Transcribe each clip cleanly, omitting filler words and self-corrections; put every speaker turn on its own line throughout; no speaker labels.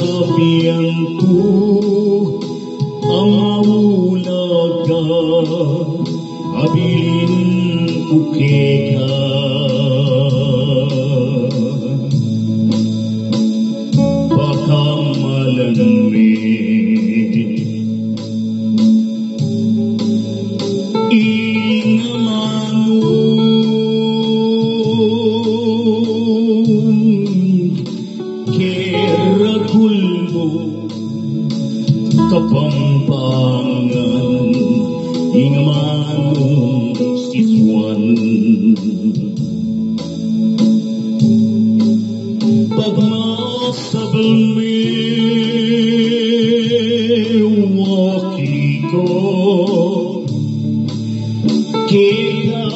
sabihan ko ang maulaga, abilin ko keka. Baka malamig ingamanong keragulmo kapampangan ingamanong siswan pagmasabal mewaki ko kaya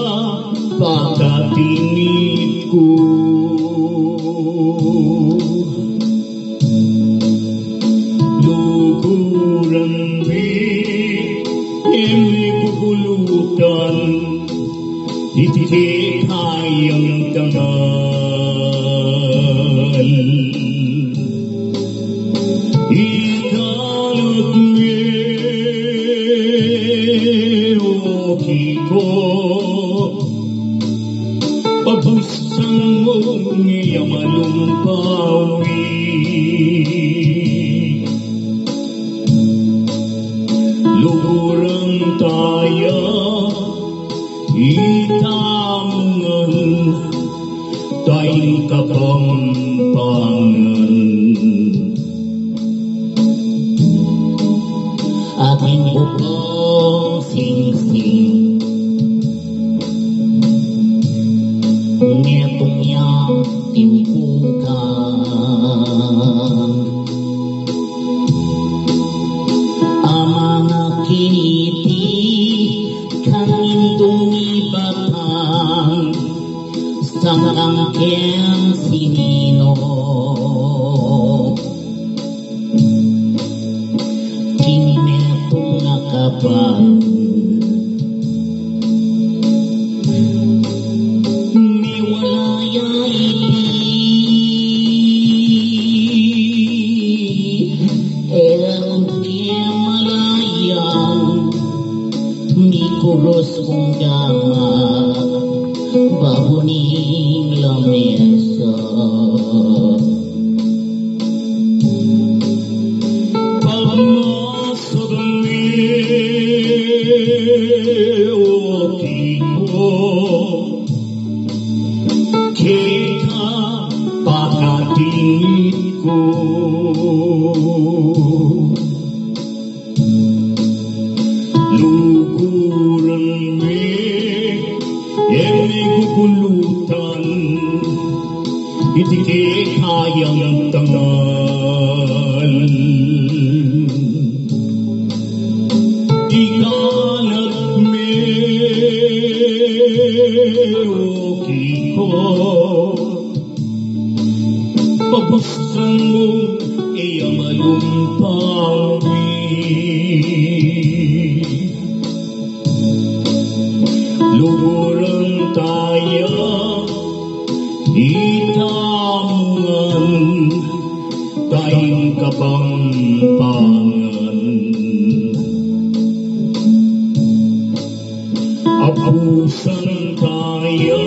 pagkatingin ko luguran bugulutan iti kayang tangal ikalat meoki ko pabusang mong iyamalumpawi luburang tayo itamungan tayong kapampangan ating bukong sing-sing nitong yang timpukan ang mga kiniti kandungi batang sangrangkeng sinino kinetong nakapan miwalaya kurus kong gama babuning lamesa pagmasag meoki ko keka pakatingin ko luguran gugulutan iti kayang tangal ikalat meoki ko pabusang mo iyamalumpawi luburang tayo itamungan tayong kapampangan apusan tayo